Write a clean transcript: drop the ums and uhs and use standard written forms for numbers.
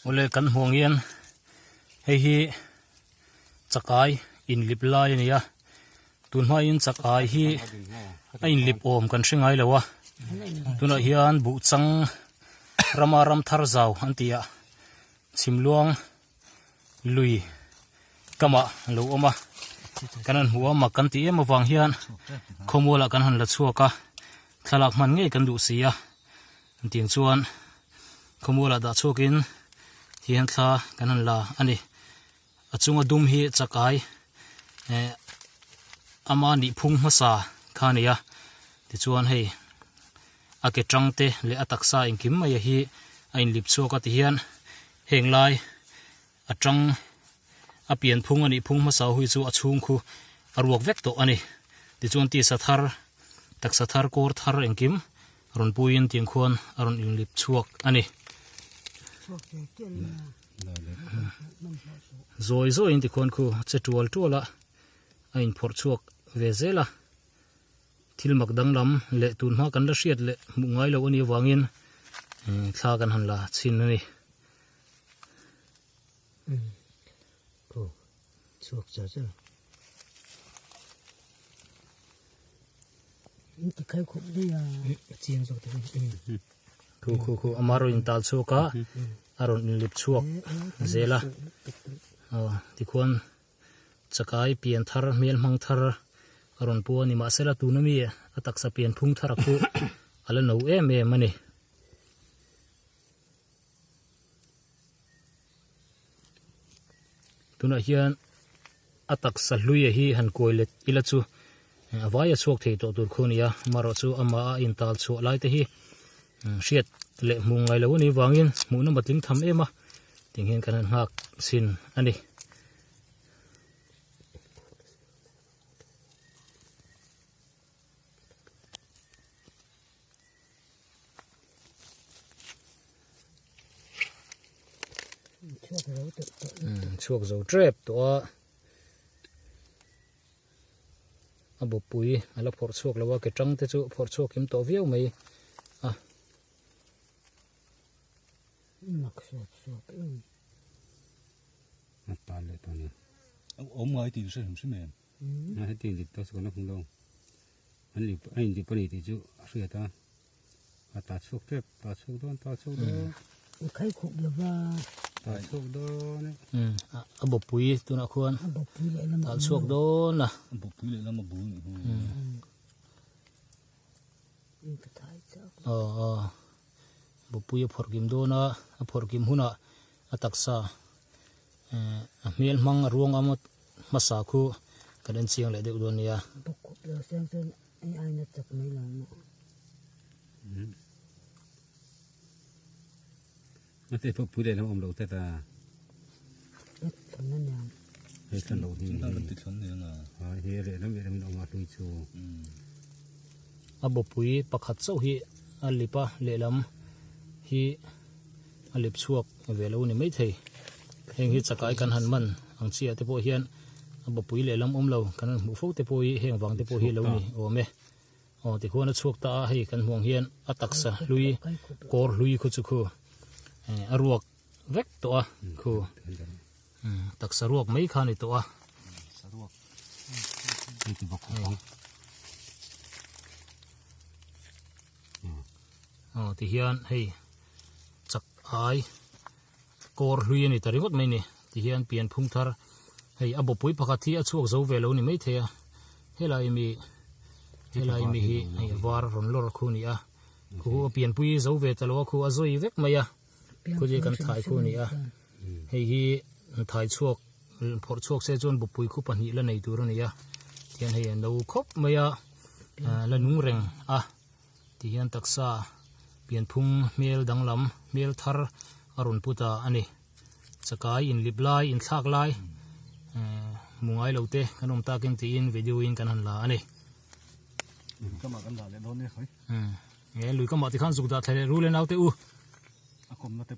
ole kan huang hian hei hi chakai in lip lai ania tunhma in chakai hi a in lip om kan hringai lowa tuna hian bu chang rama ram thar zau antia chimluang lui kama lo oma kanan huwa ma kan ti ema wang hian khomola kan han la chuaka thalak man nge kan du sia tiang chuan khomola da chukin hian thla kan han la ani achunga dum hi chakai ama ni phung masa khania ti chuan hei ake trangte le ataksa ingkim mai hi ain lip chuaka ti hian henglai atang apian phung ani phung masa hui chu achung khu arwak vek to ani ti chuan ti sathar tak sathar kor thar engkim ron puin tiang khon aron in lip chuak ani zoi zoi in ti khon khu che tual tuala ain phor chuak ve zela thil mak dang lam le tunma kan la hriat le mungai lo ani wangin thla kan han la chin ani chuộc cho chứ cái khai khúc đi à chiên rồi thì khu amaro in tal chuka aron in lip chuak zela ti khon chakai pian thar mel mang thar aron pu ani ma sela tunami atak sa pian phung thar khu ala no em mani tuna hian atak sa hlui hi han koilet ila chu awaya chuak thei to tur khonia maro chu ama in tal chu lai te hi hriat le mungai lo ni wangin muna matling tham ema tinghen kan hak sin ani chuak zo trap to abo pui ala phor chuak lawa ke tang te chu phor chuak kim to viau mai mặc chuộc mặt bàn lại toàn ốm ngay thì sẽ không mềm hai tiền thì tao sẽ có nó không đâu anh thì bữa thì chú sửa ta ta chuộc tiếp ta chuộc đó khai khúc là ba ta chuộc đó này abo pui tu na khuan bọc pui lại là tal chuak do na bột pui lại là một bún cái thái cháu bo pui phor kim do na phor kim huna ataksa mel mang ruang amot masa khu kaden chiang le de do nia bọc cục là xem ai nó chặt mấy lần nó sẽ phục pui đây nó ông đầu thế ta thằng nó nhàng cái thằng đầu thì chúng ta cần tích phân nữa là thì để nó bị ông ngặt đuôi chu abo pui pakhat chau hi alipa lelam hi alip chuak velo ni mai thei heng hi chakai kan han man ang chia te po hian abo pui lelam omlo kan mu fo te po hi heng wang te po hi lo ni ome ti khona chuak ta hei kan huang hian ataksa lui kor lui khu chu khu aruak vek to a khu taksa ruak mai khani to a saruak cái bọc ti hian hei chak ai kor lui ni taringot mai ni ti hian pian phung thar hei abo pui pakhathi a chuak zo velo ni mai thea helai mi hi ai war ron lor khu ni a khu pian pui zo ve talo khu a zoi vek maya khu je kan thai khu ni a hei hi thai chuak phor chuak se chon bu pui khu pani la nei tur ni a tian hei no khop maya la nung reng a ti hian taksa pian phung mel danglam mel thar arun puta ani chakai in liblai in thak lai mungai lote kanom takin ti in video in kan han la ani các bạn cần làm lên thôi nhé lui ka ma ti khan zuk da thale rule naute u akom na te